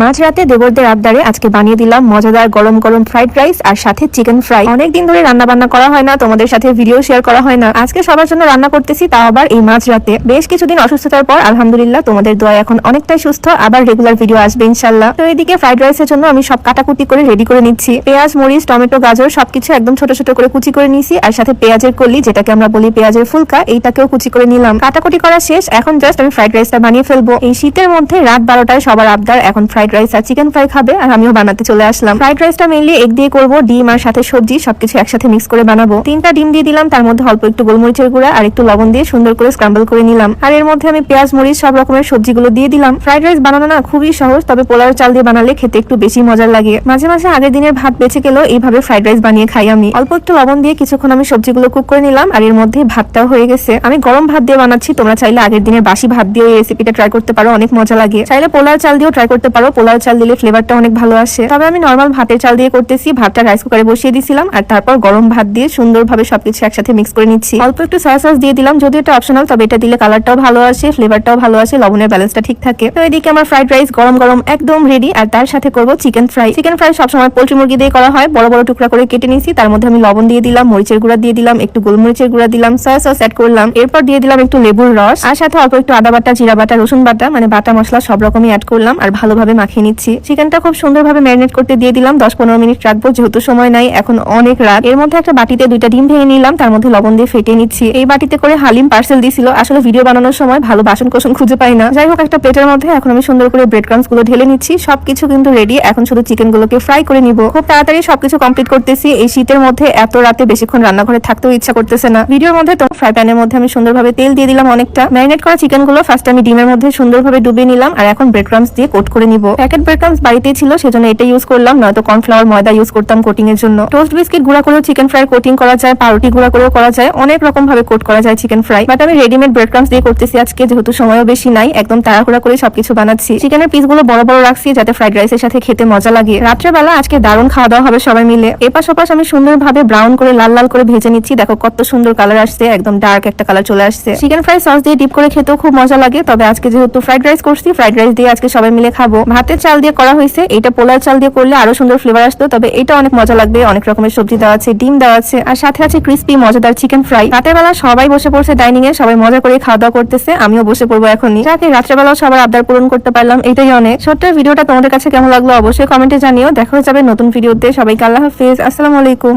মাঝরাতে দেবরদের আবদারে আজকে বানিয়ে দিলাম মজাদার গরম গরম ফ্রাইড রাইস আর সাথে চিকেন ফ্রাই। অনেকদিন ধরে রান্না বান্না করা হয় না, তোমাদের সাথে ভিডিও শেয়ার করা হয় না। আজকে সবার জন্য রান্না করতেছি, তাও আবার এই মাঝরাতে। বেশ কিছুদিন অসুস্থতার পর আলহামদুলিল্লাহ তোমাদের দোয়া এখন অনেকটাই সুস্থ, আবার রেগুলার ভিডিও আসবে ইনশাল্লাহ। তো এদিকে ফ্রাইড রাইসের জন্য আমি সব কাটাকুটি করে রেডি করে নিচ্ছি। পেঁয়াজ, মরিচ, টমেটো, গাজর সবকিছু একদম ছোট ছোট করে কুচি করে নিয়েছি, আর সাথে পেঁয়াজের কলি, যেটাকে আমরা বলি পেঁয়াজের ফুলকা, এইটাকেও কুচি করে নিলাম। কাটাকুটি করা শেষ, এখন জাস্ট আমি ফ্রাইড রাইসটা বানিয়ে ফেলবো। এই শীতের মধ্যে রাত 12টায় সবার আবদার এখন ফ্রাইড রাইস আর চিকেন ফ্রাই খাবে, আর আমিও বানাতে চলে আসলাম। ফ্রাইড রাইসটা মেইনলি এগ দিয়ে করব, ডিম আর সাথে সবজি সবকিছু একসাথে মিক্স করে বানাবো। 3টা ডিম দিয়ে দিলাম, তার মধ্যে অল্প একটু গোলমরিচের গুঁড়া আর একটু লবণ দিয়ে সুন্দর করে স্ক্রাম্বল করে নিলাম। আর এর মধ্যে আমি পেঁয়াজ, মরিচ সব রকমের সবজিগুলো দিয়ে দিলাম। ফ্রাইড রাইস বানানো না খুবই সহজ, তবে পোলাও চাল দিয়ে বানালে খেতে একটু বেশি মজার লাগে। মাঝে মাঝে আগের দিনের ভাত বেঁচে গেলেও এইভাবে ফ্রাইড রাইস বানিয়ে খাই আমি। অল্প একটু লবণ দিয়ে কিছুক্ষণ আমি সবজিগুলো কুক করে নিলাম, আর এর মধ্যে ভাতটাও হয়ে গেছে। আমি গরম ভাত দিয়ে বানাচ্ছি, তোমরা চাইলে আগের দিনের বাসি ভাত দিয়ে এই রেসিপিটা ট্রাই করতে পারো, অনেক মজা লাগে। চাইলে পোলাও চাল দিয়েও ট্রাই করতে পারো, পোলাও চাল দিলে ফ্লেভারটা অনেক ভালো আসে। তবে আমি নরমাল ভাতের চাল দিয়ে করতেছি। ভাতটা রাইস কুকারে বসিয়ে দিয়েছিলাম, আর তারপর গরম ভাত দিয়ে সুন্দরভাবে সবকিছু একসাথে মিক্স করে নিচ্ছি। অল্প একটু সয়া সস দিয়ে দিলাম, যদিও এটা অপশনাল, তবে এটা দিলে কালারটাও ভালো আসে, ফ্লেভারটাও ভালো আসে, লবণের ব্যালেন্সটা ঠিক থাকে। তো এদিকে আমার ফ্রাইড রাইস গরম গরম একদম রেডি, আর তার সাথে করব চিকেন ফ্রাই। চিকেন ফ্রাই সবসময় পোল্ট্রি মুরগি দিয়ে করা হয়। বড় বড় টুকরা করে কেটে নিয়েছি, তার মধ্যে আমি লবণ দিয়ে দিলাম, মরিচের গুঁড়া দিয়ে দিলাম, একটু গোলমরিচের গুঁড়া দিলাম, সয়া সস অ্যাড করলাম, এরপর দিয়ে দিলাম একটু লেবুর রস, আর সাথে অল্প একটু আদা বাটা, জিরা বাটা, রসুন বাটা, মানে বাটা মশলা সব রকমই অ্যাড করলাম, আর ভালোভাবে মাখিয়ে নিচ্ছি। চিকেনটা খুব সুন্দরভাবে ম্যারিনেট করতে দিয়ে দিলাম। 10-15 মিনিট রাখবো, যেহেতু সময় নাই, এখন অনেক রাত। এর মধ্যে একটা বাটিতে 2টা ডিম ভেঙে নিলাম, তার মধ্যে লবণ দিয়ে ফেটে নিচ্ছি। এই বাটিতে করে হালিম পার্সেল দিছিল, আসলে ভিডিও বানানোর সময় ভালো বাসন কোসন খুঁজে পাই না। যাই হোক, একটা প্লেটের মধ্যে এখন আমি সুন্দর করে ব্রেড ক্রাম্বস গুলো ঢেলে নিচ্ছি। সবকিছু কিন্তু রেডি, এখন শুধু চিকেন গুলোকে ফ্রাই করে নিব। খুব তাড়াতাড়ি সবকিছু কমপ্লিট করতেছি। এই শীতের মধ্যে এত রাতে বেশিক্ষণ রান্নাঘরে থাকতেও ইচ্ছা করতেছে না। ভিডিওর মধ্যে তো ফ্রাই প্যানের মধ্যে আমি সুন্দরভাবে তেল দিয়ে দিলাম অনেকটা। ম্যারিনেট করা চিকেন গুলো ফার্স্ট আমি ডিমের মধ্যে সুন্দরভাবে ডুবিয়ে নিলাম, আর এখন ব্রেড ক্রাম্বস দিয়ে কোট করে নিব। প্যাকেট ব্রেড ক্রাম্বস বাড়িতেই ছিল, সেজন্য এটা ইউজ করলাম, নয়তো কর্নফ্লাওয়ার ময়দা ইউজ করতাম কোটিং এর জন্য। টোস্ট বিস্কিট গুঁড়া করেও চিকেন ফ্রাই কোটিং করা যায়, পাউরুটি গুঁড়া করেও করা যায়, অনেক রকম ভাবে কোট করা যায় চিকেন ফ্রাই। বাট আমি রেডিমেড ব্রেড ক্রাম্বস দিয়ে করতেছি আজকে, যেহেতু সময়ও বেশি নাই, একদম তাড়াহুড়া করে সবকিছু বানাচ্ছি। চিকেনের পিস গুলো বড় বড় রাখছি, যাতে ফ্রাইড রাইসের সাথে খেতে মজা লাগে। রাত্রেবেলা আজকে দারুণ খাওয়া দাওয়া হবে সবাই মিলে। এপাশ ওপাশ আমি সুন্দরভাবে ব্রাউন করে লাল লাল করে ভেজে নিচ্ছি। দেখো কত সুন্দর কালার আসছে, একদম ডার্ক একটা কালার চলে আসছে। চিকেন ফ্রাই সস দিয়ে ডিপ করে খেতেও খুব মজা লাগে। তবে আজকে যেহেতু ফ্রাইড রাইস করছি, ফ্রাইড রাইস দিয়ে আজকে সবাই মিলে খাবো। ভাতের চাল দিয়ে করা হয়েছে, এটা পোলাও চাল দিয়ে করলে আরো সুন্দর ফ্লেভার আসতো, তবে এটা অনেক মজা লাগবে। অনেক রকমের সবজি দেওয়া আছে, ডিম দেওয়া আছে, আর সাথে আছে ক্রিস্পি মজাদার চিকেন ফ্রাই। রাতের বেলা সবাই বসে পড়ছে ডাইনিং এ, সবাই মজা করে খাওয়া দাওয়া করতেছে, আমিও বসে পড়বো এখনই। যাকে রাত্রেবেলাও সবার আবদার পূরণ করতে পারলাম, এটাই অনেক। ছোট্ট ভিডিওটা তোমাদের কাছে কেমন লাগলো অবশ্যই কমেন্টে জানিও। দেখা হয়ে যাবে নতুন ভিডিওতে। সবাইকে আল্লাহ হাফেজ, আসসালামু আলাইকুম।